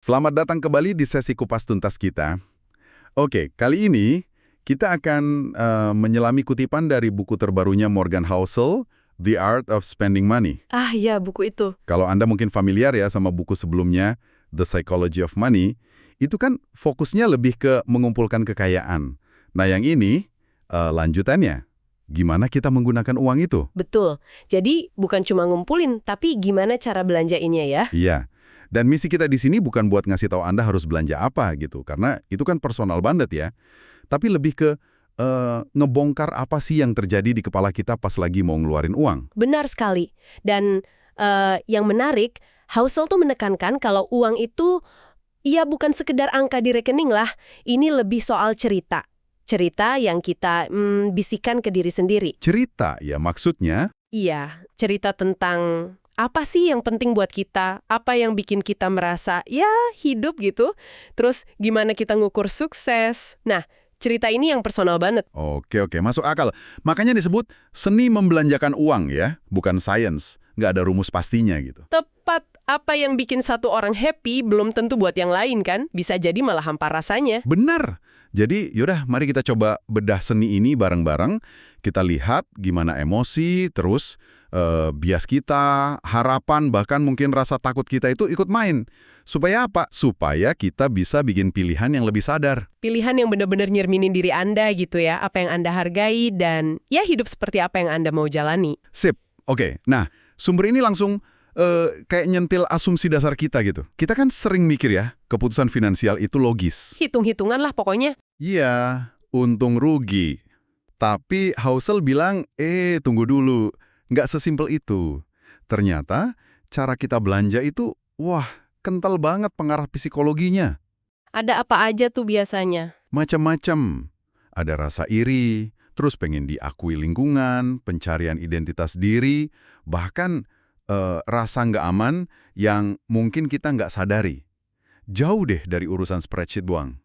Selamat datang kembali di sesi kupas tuntas kita. Oke, kali ini kita akan menyelami kutipan dari buku terbarunya Morgan Housel, The Art of Spending Money. Ah ya, buku itu. Kalau Anda mungkin familiar ya sama buku sebelumnya, The Psychology of Money, itu kan fokusnya lebih ke mengumpulkan kekayaan. Nah, yang ini lanjutannya. Gimana kita menggunakan uang itu? Betul. Jadi bukan cuma ngumpulin, tapi gimana cara belanjainnya ya? Iya. Dan misi kita di sini bukan buat ngasih tahu Anda harus belanja apa gitu, karena itu kan personal banget ya. Tapi lebih ke ngebongkar apa sih yang terjadi di kepala kita pas lagi mau ngeluarin uang. Benar sekali. Dan yang menarik, Housel tuh menekankan kalau uang itu ya bukan sekedar angka di rekening lah. Ini lebih soal cerita. Cerita yang kita bisikan ke diri sendiri. Cerita ya maksudnya. Iya, cerita tentang apa sih yang penting buat kita, apa yang bikin kita merasa, ya hidup gitu. Terus gimana kita ngukur sukses. Nah, cerita ini yang personal banget. Oke, masuk akal. Makanya disebut seni membelanjakan uang ya, bukan sains. Nggak ada rumus pastinya gitu. Tepat, apa yang bikin satu orang happy belum tentu buat yang lain kan. Bisa jadi malah hampa rasanya. Benar. Jadi yaudah mari kita coba bedah seni ini bareng-bareng. Kita lihat gimana emosi, terus bias kita, harapan, bahkan mungkin rasa takut kita itu ikut main. Supaya apa? Supaya kita bisa bikin pilihan yang lebih sadar. Pilihan yang benar-benar nyerminin diri Anda gitu ya, apa yang Anda hargai dan ya hidup seperti apa yang Anda mau jalani. Sip, oke. Nah, sumber ini langsung kayak nyentil asumsi dasar kita gitu. Kita kan sering mikir ya, keputusan finansial itu logis. Hitung-hitungan lah pokoknya. Iya, untung rugi. Tapi Housel bilang, tunggu dulu. Nggak sesimpel itu. Ternyata cara kita belanja itu, wah, kental banget pengaruh psikologinya. Ada apa aja tuh biasanya? Macam-macam. Ada rasa iri, terus pengen diakui lingkungan, pencarian identitas diri, bahkan rasa nggak aman yang mungkin kita nggak sadari. Jauh deh dari urusan spreadsheet doang.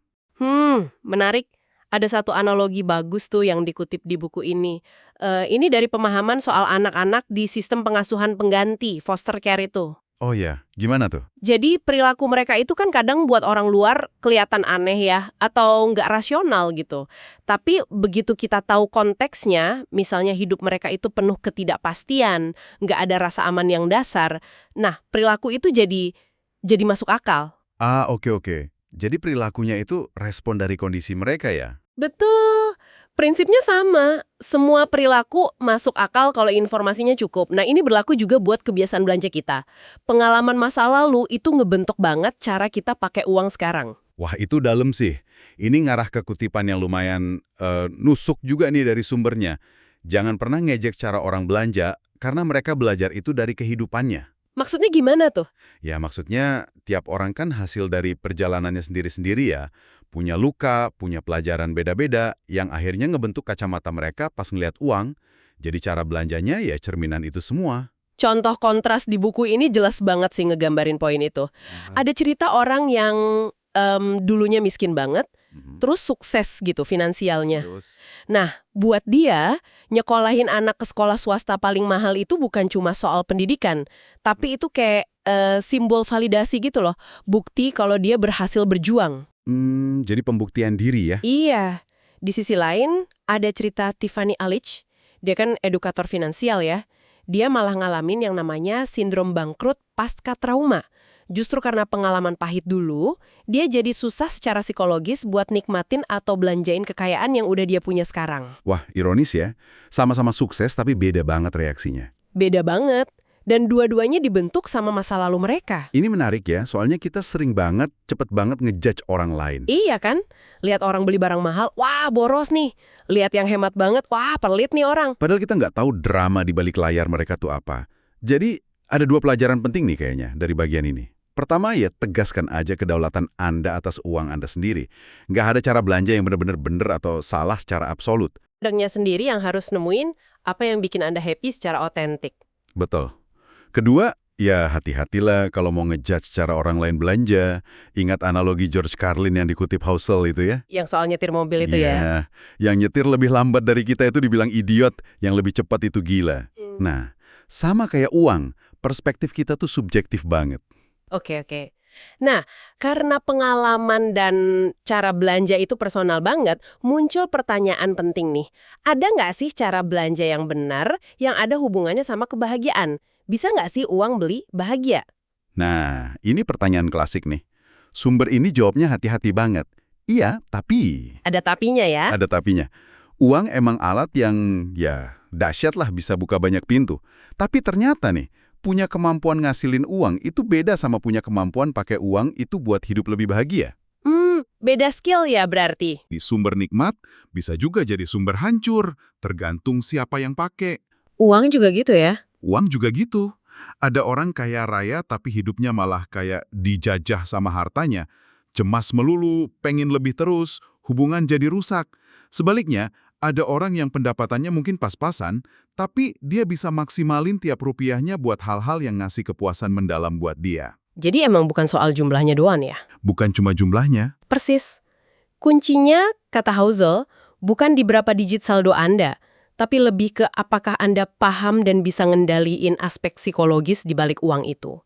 Menarik. Ada satu analogi bagus tuh yang dikutip di buku ini. Ini dari pemahaman soal anak-anak di sistem pengasuhan pengganti, foster care itu. Oh ya, gimana tuh? Jadi perilaku mereka itu kan kadang buat orang luar kelihatan aneh ya, atau nggak rasional gitu. Tapi begitu kita tahu konteksnya, misalnya hidup mereka itu penuh ketidakpastian, nggak ada rasa aman yang dasar, nah perilaku itu jadi masuk akal. Ah, oke. Jadi perilakunya itu respon dari kondisi mereka ya? Betul. Prinsipnya sama. Semua perilaku masuk akal kalau informasinya cukup. Nah, ini berlaku juga buat kebiasaan belanja kita. Pengalaman masa lalu itu ngebentuk banget cara kita pakai uang sekarang. Wah, itu dalam sih. Ini ngarah ke kutipan yang lumayan nusuk juga nih dari sumbernya. Jangan pernah ngejek cara orang belanja, karena mereka belajar itu dari kehidupannya. Maksudnya gimana tuh? Ya, maksudnya tiap orang kan hasil dari perjalanannya sendiri-sendiri ya. Punya luka, punya pelajaran beda-beda, yang akhirnya ngebentuk kacamata mereka pas ngeliat uang. Jadi cara belanjanya ya cerminan itu semua. Contoh kontras di buku ini jelas banget sih ngegambarin poin itu. Ada cerita orang yang dulunya miskin banget, terus sukses gitu finansialnya. Terus, Nah, buat dia, nyekolahin anak ke sekolah swasta paling mahal itu bukan cuma soal pendidikan, tapi itu kayak simbol validasi gitu loh, bukti kalau dia berhasil berjuang. jadi pembuktian diri ya. Iya. Di sisi lain, ada cerita Tiffany Alich, dia kan edukator finansial ya. Dia malah ngalamin yang namanya sindrom bangkrut pasca trauma. Justru karena pengalaman pahit dulu, dia jadi susah secara psikologis buat nikmatin atau belanjain kekayaan yang udah dia punya sekarang. Wah, ironis ya. Sama-sama sukses tapi beda banget reaksinya. Beda banget. Dan dua-duanya dibentuk sama masa lalu mereka. Ini menarik ya, soalnya kita sering banget, cepet banget ngejudge orang lain. Iya kan? Lihat orang beli barang mahal, wah boros nih. Lihat yang hemat banget, wah pelit nih orang. Padahal kita nggak tahu drama di balik layar mereka tuh apa. Jadi, ada dua pelajaran penting nih kayaknya dari bagian ini. Pertama ya, tegaskan aja kedaulatan Anda atas uang Anda sendiri. Nggak ada cara belanja yang benar-benar benar atau salah secara absolut. Orangnya sendiri yang harus nemuin apa yang bikin Anda happy secara otentik. Betul. Kedua, ya hati-hatilah kalau mau ngejudge cara orang lain belanja. Ingat analogi George Carlin yang dikutip Housel itu ya. Yang soal nyetir mobil itu ya. Iya, yang nyetir lebih lambat dari kita itu dibilang idiot, yang lebih cepat itu gila. Nah, sama kayak uang, perspektif kita tuh subjektif banget. Oke. Nah, karena pengalaman dan cara belanja itu personal banget, muncul pertanyaan penting nih. Ada nggak sih cara belanja yang benar yang ada hubungannya sama kebahagiaan? Bisa nggak sih uang beli bahagia? Nah, ini pertanyaan klasik nih. Sumber ini jawabnya hati-hati banget. Iya, tapi... Ada tapinya ya? Ada tapinya. Uang emang alat yang, ya, dahsyat lah bisa buka banyak pintu. Tapi ternyata nih, punya kemampuan ngasilin uang itu beda sama punya kemampuan pakai uang itu buat hidup lebih bahagia. Beda skill ya berarti. Di sumber nikmat bisa juga jadi sumber hancur, tergantung siapa yang pakai. Uang juga gitu ya? Uang juga gitu. Ada orang kaya raya tapi hidupnya malah kayak dijajah sama hartanya. Cemas melulu, pengen lebih terus, hubungan jadi rusak. Sebaliknya, ada orang yang pendapatannya mungkin pas-pasan, tapi dia bisa maksimalin tiap rupiahnya buat hal-hal yang ngasih kepuasan mendalam buat dia. Jadi emang bukan soal jumlahnya doang ya? Bukan cuma jumlahnya. Persis. Kuncinya, kata Housel, bukan di berapa digit saldo Anda, tapi lebih ke apakah Anda paham dan bisa ngendaliin aspek psikologis di balik uang itu.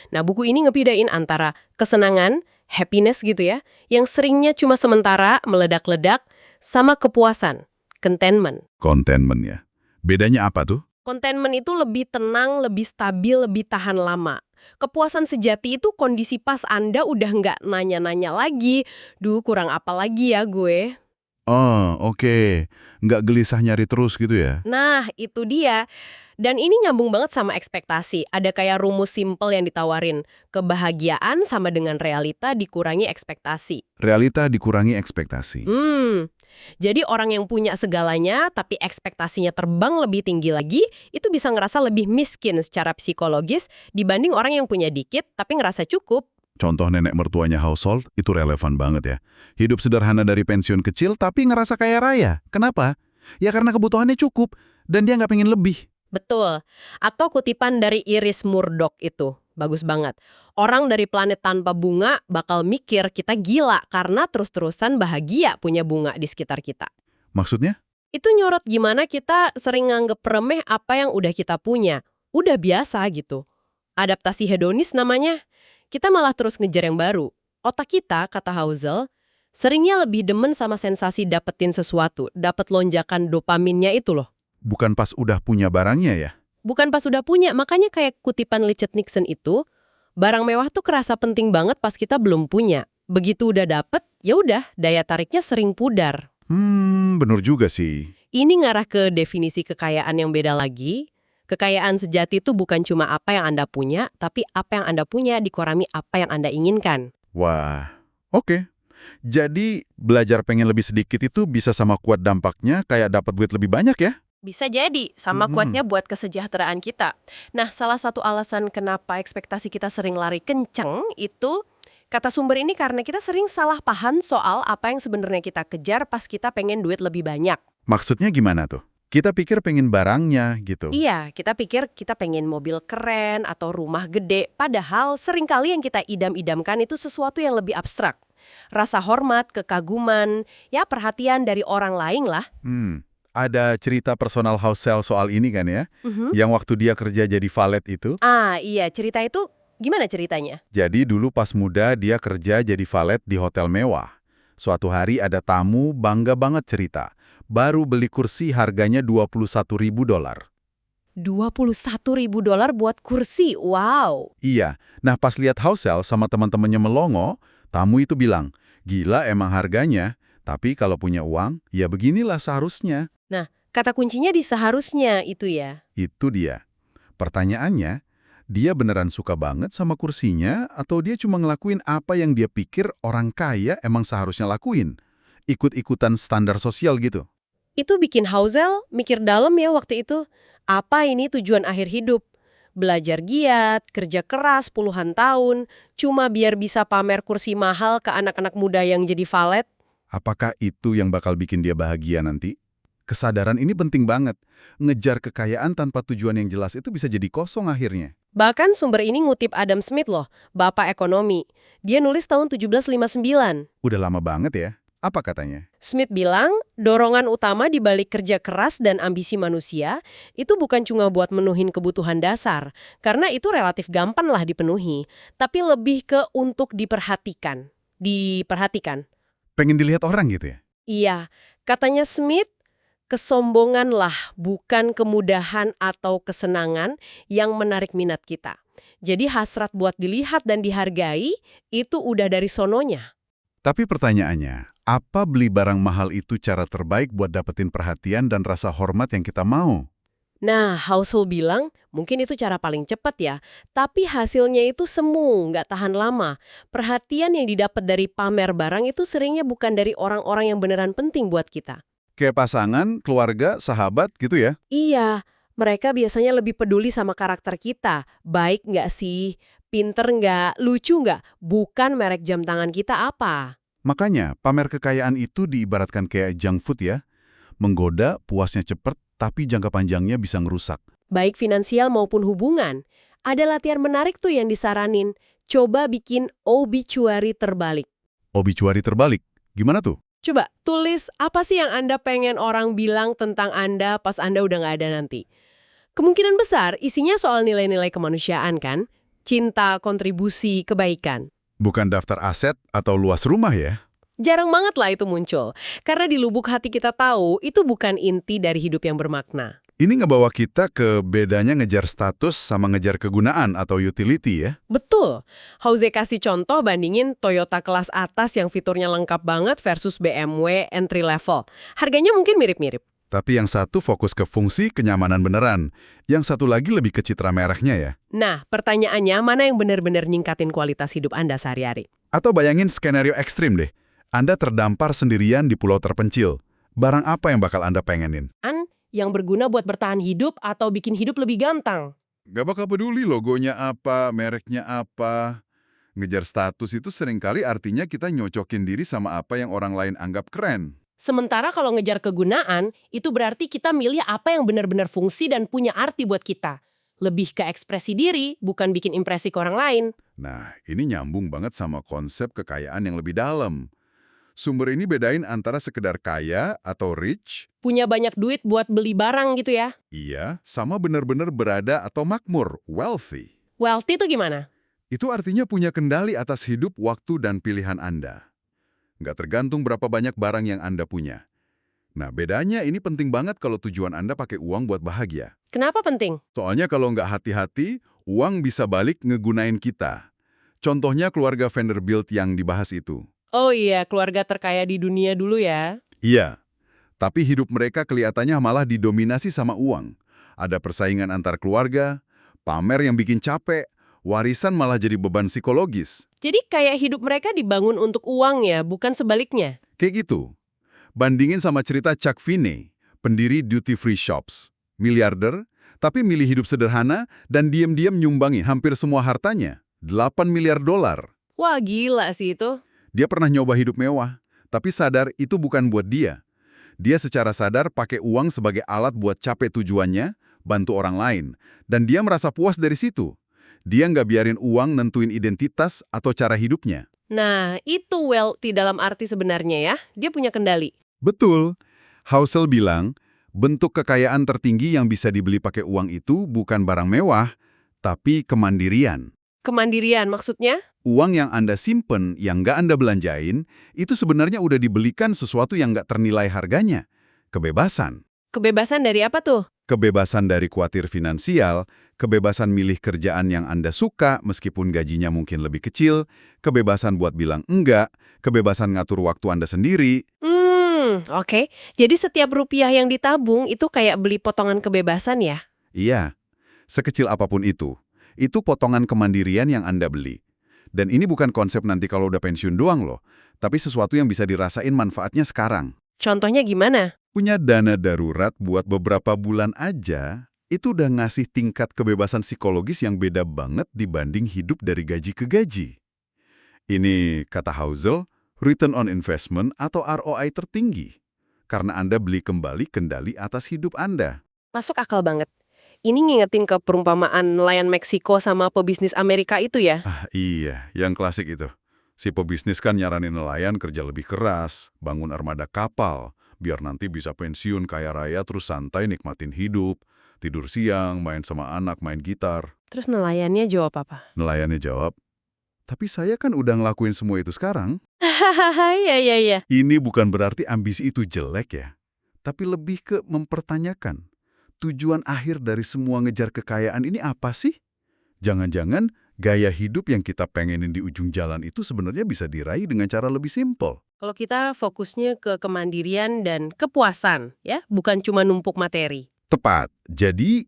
Nah, buku ini ngebedain antara kesenangan, happiness gitu ya, yang seringnya cuma sementara, meledak-ledak, sama kepuasan, contentment. Contentment ya. Bedanya apa tuh? Contentment itu lebih tenang, lebih stabil, lebih tahan lama. Kepuasan sejati itu kondisi pas Anda udah nggak nanya-nanya lagi, duh kurang apa lagi ya gue. Oh, oke. Nggak gelisah nyari terus gitu ya? Nah, itu dia. Dan ini nyambung banget sama ekspektasi. Ada kayak rumus simpel yang ditawarin. Kebahagiaan sama dengan realita dikurangi ekspektasi. Realita dikurangi ekspektasi. Jadi orang yang punya segalanya tapi ekspektasinya terbang lebih tinggi lagi, itu bisa ngerasa lebih miskin secara psikologis dibanding orang yang punya dikit tapi ngerasa cukup. Contoh nenek mertuanya household itu relevan banget ya. Hidup sederhana dari pensiun kecil tapi ngerasa kaya raya. Kenapa? Ya karena kebutuhannya cukup dan dia nggak pengen lebih. Betul. Atau kutipan dari Iris Murdoch itu. Bagus banget. Orang dari planet tanpa bunga bakal mikir kita gila karena terus-terusan bahagia punya bunga di sekitar kita. Maksudnya? Itu nyorot gimana kita sering nganggep remeh apa yang udah kita punya. Udah biasa gitu. Adaptasi hedonis namanya. Kita malah terus ngejar yang baru. Otak kita, kata Housel, seringnya lebih demen sama sensasi dapetin sesuatu, dapet lonjakan dopaminnya itu loh. Bukan pas udah punya barangnya ya? Bukan pas udah punya, makanya kayak kutipan Richard Nixon itu, barang mewah tuh kerasa penting banget pas kita belum punya. Begitu udah dapet, ya udah daya tariknya sering pudar. Bener juga sih. Ini ngarah ke definisi kekayaan yang beda lagi. Kekayaan sejati itu bukan cuma apa yang Anda punya, tapi apa yang Anda punya dikurangi apa yang Anda inginkan. Wah, oke. Jadi belajar pengen lebih sedikit itu bisa sama kuat dampaknya kayak dapat duit lebih banyak ya? Bisa jadi, sama kuatnya buat kesejahteraan kita. Nah, salah satu alasan kenapa ekspektasi kita sering lari kenceng itu, kata sumber ini karena kita sering salah paham soal apa yang sebenarnya kita kejar pas kita pengen duit lebih banyak. Maksudnya gimana tuh? Kita pikir pengen barangnya gitu. Iya, kita pikir kita pengen mobil keren atau rumah gede, padahal seringkali yang kita idam-idamkan itu sesuatu yang lebih abstrak. Rasa hormat, kekaguman, ya perhatian dari orang lain lah. Ada cerita personal Housel soal ini kan ya? Yang waktu dia kerja jadi valet itu. Ah iya, cerita itu gimana ceritanya? Jadi dulu pas muda dia kerja jadi valet di hotel mewah. Suatu hari ada tamu bangga banget cerita. Baru beli kursi harganya $21.000. $21.000 buat kursi, wow. Iya, nah pas lihat Housel sama teman-temannya melongo, tamu itu bilang, gila emang harganya, tapi kalau punya uang, ya beginilah seharusnya. Nah, kata kuncinya di seharusnya itu ya. Itu dia. Pertanyaannya, dia beneran suka banget sama kursinya atau dia cuma ngelakuin apa yang dia pikir orang kaya emang seharusnya lakuin? Ikut-ikutan standar sosial gitu. Itu bikin Housel mikir dalam ya waktu itu. Apa ini tujuan akhir hidup? Belajar giat, kerja keras puluhan tahun, cuma biar bisa pamer kursi mahal ke anak-anak muda yang jadi valet? Apakah itu yang bakal bikin dia bahagia nanti? Kesadaran ini penting banget. Ngejar kekayaan tanpa tujuan yang jelas itu bisa jadi kosong akhirnya. Bahkan sumber ini ngutip Adam Smith loh, bapak ekonomi. Dia nulis tahun 1759. Udah lama banget ya. Apa katanya? Smith bilang, Dorongan utama di balik kerja keras dan ambisi manusia itu bukan cuma buat menuhin kebutuhan dasar, karena itu relatif gampang lah dipenuhi, tapi lebih ke untuk diperhatikan. Diperhatikan. Pengen dilihat orang gitu ya? Iya, katanya Smith, kesombonganlah bukan kemudahan atau kesenangan yang menarik minat kita. Jadi hasrat buat dilihat dan dihargai itu udah dari sononya. Tapi pertanyaannya, apa beli barang mahal itu cara terbaik buat dapetin perhatian dan rasa hormat yang kita mau? Nah, Household bilang mungkin itu cara paling cepat ya, tapi hasilnya itu semu, nggak tahan lama. Perhatian yang didapat dari pamer barang itu seringnya bukan dari orang-orang yang beneran penting buat kita. Kayak pasangan, keluarga, sahabat gitu ya? Iya, mereka biasanya lebih peduli sama karakter kita. Baik nggak sih? Pinter nggak? Lucu nggak? Bukan merek jam tangan kita apa. Makanya, pamer kekayaan itu diibaratkan kayak junk food ya. Menggoda, puasnya cepet, tapi jangka panjangnya bisa ngerusak. Baik finansial maupun hubungan. Ada latihan menarik tuh yang disaranin. Coba bikin obituary terbalik. Obituary terbalik, gimana tuh? Coba tulis apa sih yang Anda pengen orang bilang tentang Anda pas Anda udah nggak ada nanti. Kemungkinan besar isinya soal nilai-nilai kemanusiaan kan? Cinta, kontribusi, kebaikan. Bukan daftar aset atau luas rumah ya? Jarang banget lah itu muncul. Karena di lubuk hati kita tahu itu bukan inti dari hidup yang bermakna. Ini ngebawa kita ke bedanya ngejar status sama ngejar kegunaan atau utility ya? Betul. Hauze kasih contoh bandingin Toyota kelas atas yang fiturnya lengkap banget versus BMW entry level. Harganya mungkin mirip-mirip. Tapi yang satu fokus ke fungsi kenyamanan beneran. Yang satu lagi lebih ke citra merahnya ya? Nah, pertanyaannya mana yang benar-benar nyingkatin kualitas hidup Anda sehari-hari? Atau bayangin skenario ekstrim deh. Anda terdampar sendirian di pulau terpencil. Barang apa yang bakal Anda pengenin? Yang berguna buat bertahan hidup atau bikin hidup lebih ganteng. Gak bakal peduli logonya apa, mereknya apa. Ngejar status itu seringkali artinya kita nyocokin diri sama apa yang orang lain anggap keren. Sementara kalau ngejar kegunaan, itu berarti kita milih apa yang benar-benar fungsi dan punya arti buat kita. Lebih ke ekspresi diri, bukan bikin impresi ke orang lain. Nah, ini nyambung banget sama konsep kekayaan yang lebih dalam. Sumber ini bedain antara sekedar kaya atau rich, Punya banyak duit buat beli barang gitu ya. iya, sama benar-benar berada atau makmur, wealthy. Wealthy itu gimana? Itu artinya punya kendali atas hidup, waktu, dan pilihan Anda. Nggak tergantung berapa banyak barang yang Anda punya. Nah, bedanya ini penting banget kalau tujuan Anda pakai uang buat bahagia. Kenapa penting? Soalnya kalau nggak hati-hati, uang bisa balik ngegunain kita. Contohnya keluarga Vanderbilt yang dibahas itu. Oh iya, keluarga terkaya di dunia dulu ya. Iya, tapi hidup mereka kelihatannya malah didominasi sama uang. Ada persaingan antar keluarga, pamer yang bikin capek, warisan malah jadi beban psikologis. Jadi kayak hidup mereka dibangun untuk uang ya, bukan sebaliknya. Kayak gitu. Bandingin sama cerita Chuck Finney, pendiri duty free shops. Miliarder, tapi milih hidup sederhana dan diam-diam nyumbangi hampir semua hartanya. 8 miliar dolar. Wah gila sih itu. Dia pernah nyoba hidup mewah, tapi sadar itu bukan buat dia. Dia secara sadar pakai uang sebagai alat buat capai tujuannya, bantu orang lain. Dan dia merasa puas dari situ. Dia nggak biarin uang nentuin identitas atau cara hidupnya. Nah, itu wealthy dalam arti sebenarnya ya. Dia punya kendali. Betul. Housel bilang, bentuk kekayaan tertinggi yang bisa dibeli pakai uang itu bukan barang mewah, tapi kemandirian. Kemandirian maksudnya? Uang yang Anda simpen, yang nggak Anda belanjain, itu sebenarnya udah dibelikan sesuatu yang nggak ternilai harganya. Kebebasan. Kebebasan dari apa tuh? Kebebasan dari kuatir finansial, kebebasan milih kerjaan yang Anda suka meskipun gajinya mungkin lebih kecil, kebebasan buat bilang enggak, kebebasan ngatur waktu Anda sendiri. Oke. Jadi setiap rupiah yang ditabung itu kayak beli potongan kebebasan ya? Iya, sekecil apapun itu potongan kemandirian yang Anda beli. Dan ini bukan konsep nanti kalau udah pensiun doang loh, tapi sesuatu yang bisa dirasain manfaatnya sekarang. Contohnya gimana? Punya dana darurat buat beberapa bulan aja, itu udah ngasih tingkat kebebasan psikologis yang beda banget dibanding hidup dari gaji ke gaji. Ini, kata Housel, return on investment atau ROI tertinggi. Karena Anda beli kembali kendali atas hidup Anda. Masuk akal banget. Ini ngingetin ke perumpamaan nelayan Meksiko sama pebisnis Amerika itu ya? Iya, yang klasik itu. Si pebisnis kan nyaranin nelayan kerja lebih keras, bangun armada kapal, biar nanti bisa pensiun kaya raya terus santai nikmatin hidup, tidur siang, main sama anak, main gitar. Terus nelayannya jawab apa? Nelayannya jawab, tapi saya kan udah ngelakuin semua itu sekarang. Hahaha, iya. Ini bukan berarti ambisi itu jelek ya, tapi lebih ke mempertanyakan tujuan akhir dari semua ngejar kekayaan ini apa sih? Jangan-jangan gaya hidup yang kita pengenin di ujung jalan itu sebenarnya bisa diraih dengan cara lebih simpel. Kalau kita fokusnya ke kemandirian dan kepuasan, ya, bukan cuma numpuk materi. Tepat. Jadi,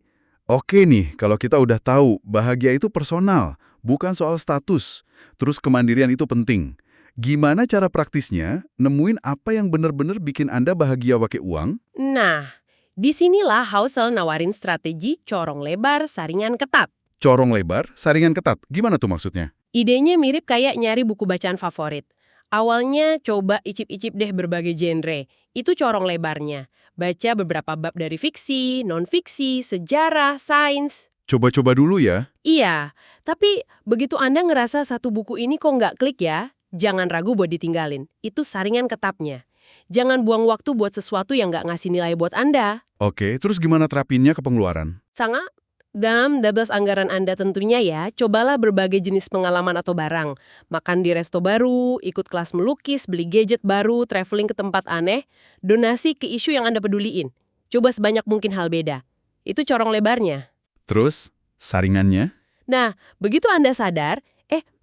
oke nih kalau kita udah tahu bahagia itu personal, bukan soal status. Terus kemandirian itu penting. Gimana cara praktisnya nemuin apa yang benar-benar bikin Anda bahagia pakai uang? Nah, disinilah Housel nawarin strategi corong lebar, saringan ketat. Corong lebar, saringan ketat. Gimana tuh maksudnya? Idenya mirip kayak nyari buku bacaan favorit. Awalnya coba icip-icip deh berbagai genre. Itu corong lebarnya. Baca beberapa bab dari fiksi, non-fiksi, sejarah, sains. Coba-coba dulu ya. Iya, tapi begitu Anda ngerasa satu buku ini kok nggak klik ya, jangan ragu buat ditinggalin. Itu saringan ketapnya. Jangan buang waktu buat sesuatu yang nggak ngasih nilai buat Anda. Oke, terus gimana terapinnya ke pengeluaran? Sangat dalam 12 anggaran Anda tentunya ya, cobalah berbagai jenis pengalaman atau barang. Makan di resto baru, ikut kelas melukis, beli gadget baru, traveling ke tempat aneh, donasi ke isu yang Anda peduliin. Coba sebanyak mungkin hal beda. Itu corong lebarnya. Terus, saringannya? Nah, begitu Anda sadar,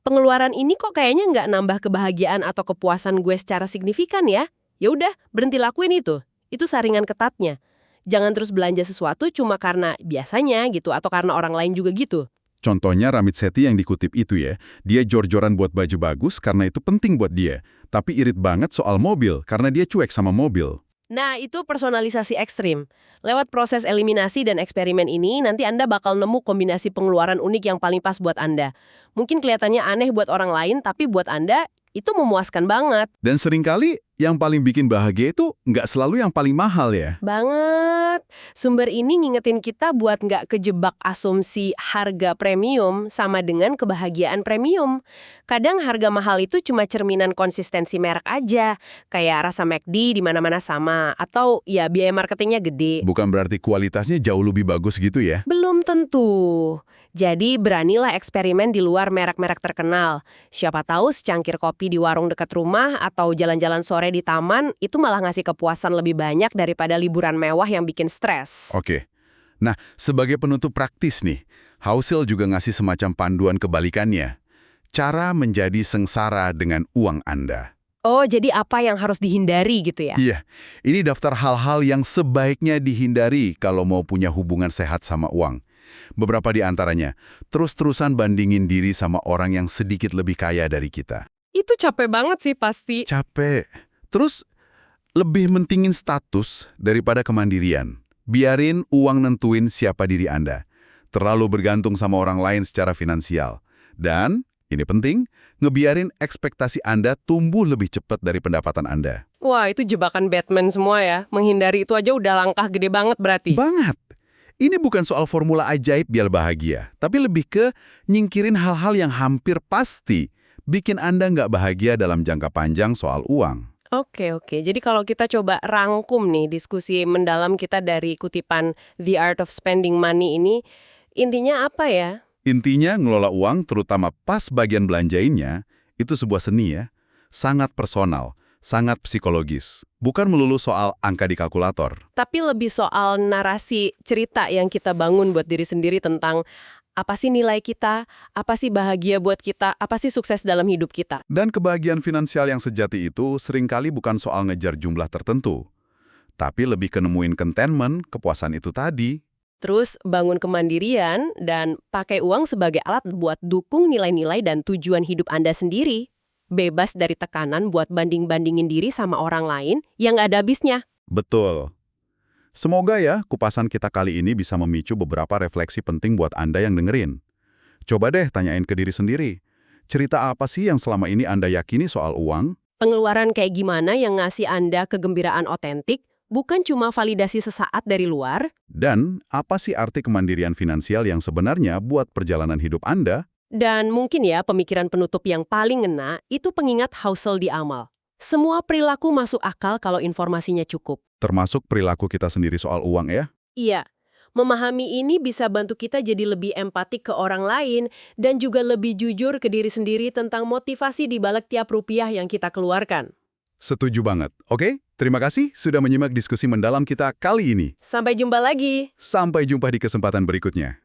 pengeluaran ini kok kayaknya nggak nambah kebahagiaan atau kepuasan gue secara signifikan ya? Ya udah, berhenti lakuin itu. Itu saringan ketatnya. Jangan terus belanja sesuatu cuma karena biasanya gitu atau karena orang lain juga gitu. Contohnya Ramit Sethi yang dikutip itu ya. Dia jor-joran buat baju bagus karena itu penting buat dia. Tapi irit banget soal mobil karena dia cuek sama mobil. Nah, itu personalisasi ekstrim. Lewat proses eliminasi dan eksperimen ini, nanti Anda bakal nemu kombinasi pengeluaran unik yang paling pas buat Anda. Mungkin kelihatannya aneh buat orang lain, tapi buat Anda, itu memuaskan banget. Dan seringkali yang paling bikin bahagia itu nggak selalu yang paling mahal ya. Banget. Sumber ini ngingetin kita buat nggak kejebak asumsi harga premium sama dengan kebahagiaan premium. Kadang harga mahal itu cuma cerminan konsistensi merek aja. Kayak rasa McD di mana-mana sama. Atau ya biaya marketingnya gede. Bukan berarti kualitasnya jauh lebih bagus gitu ya. Belum tentu. Jadi beranilah eksperimen di luar merek-merek terkenal. Siapa tahu secangkir kopi di warung dekat rumah atau jalan-jalan sore di taman itu malah ngasih kepuasan lebih banyak daripada liburan mewah yang bikin stres. Oke. Nah, sebagai penutup praktis nih, Housel juga ngasih semacam panduan kebalikannya. Cara menjadi sengsara dengan uang Anda. Oh, jadi apa yang harus dihindari gitu ya? Iya, ini daftar hal-hal yang sebaiknya dihindari kalau mau punya hubungan sehat sama uang. Beberapa di antaranya, terus-terusan bandingin diri sama orang yang sedikit lebih kaya dari kita. Itu capek banget sih pasti. Capek. Terus, lebih mentingin status daripada kemandirian. Biarin uang nentuin siapa diri Anda. Terlalu bergantung sama orang lain secara finansial. Dan, ini penting, ngebiarin ekspektasi Anda tumbuh lebih cepat dari pendapatan Anda. Wah, itu jebakan Batman semua ya. Menghindari itu aja udah langkah gede banget berarti. Banget. Ini bukan soal formula ajaib biar bahagia, tapi lebih ke nyingkirin hal-hal yang hampir pasti bikin Anda nggak bahagia dalam jangka panjang soal uang. Oke. Jadi kalau kita coba rangkum nih diskusi mendalam kita dari kutipan The Art of Spending Money ini, intinya apa ya? Intinya ngelola uang, terutama pas bagian belanjainnya, itu sebuah seni ya. Sangat personal, sangat psikologis. Bukan melulu soal angka di kalkulator. Tapi lebih soal narasi cerita yang kita bangun buat diri sendiri tentang apa sih nilai kita, apa sih bahagia buat kita, apa sih sukses dalam hidup kita. Dan kebahagiaan finansial yang sejati itu seringkali bukan soal ngejar jumlah tertentu. Tapi lebih ke nemuin contentment, kepuasan itu tadi. Terus bangun kemandirian dan pakai uang sebagai alat buat dukung nilai-nilai dan tujuan hidup Anda sendiri. Bebas dari tekanan buat banding-bandingin diri sama orang lain yang nggak ada habisnya. Betul. Semoga ya kupasan kita kali ini bisa memicu beberapa refleksi penting buat Anda yang dengerin. Coba deh tanyain ke diri sendiri. Cerita apa sih yang selama ini Anda yakini soal uang? Pengeluaran kayak gimana yang ngasih Anda kegembiraan otentik, bukan cuma validasi sesaat dari luar? Dan apa sih arti kemandirian finansial yang sebenarnya buat perjalanan hidup Anda? Dan mungkin ya pemikiran penutup yang paling ngena itu pengingat Housel di Amal. Semua perilaku masuk akal kalau informasinya cukup. Termasuk perilaku kita sendiri soal uang ya. Iya, memahami ini bisa bantu kita jadi lebih empatik ke orang lain dan juga lebih jujur ke diri sendiri tentang motivasi di balik tiap rupiah yang kita keluarkan. Setuju banget. Oke, terima kasih sudah menyimak diskusi mendalam kita kali ini. Sampai jumpa lagi. Sampai jumpa di kesempatan berikutnya.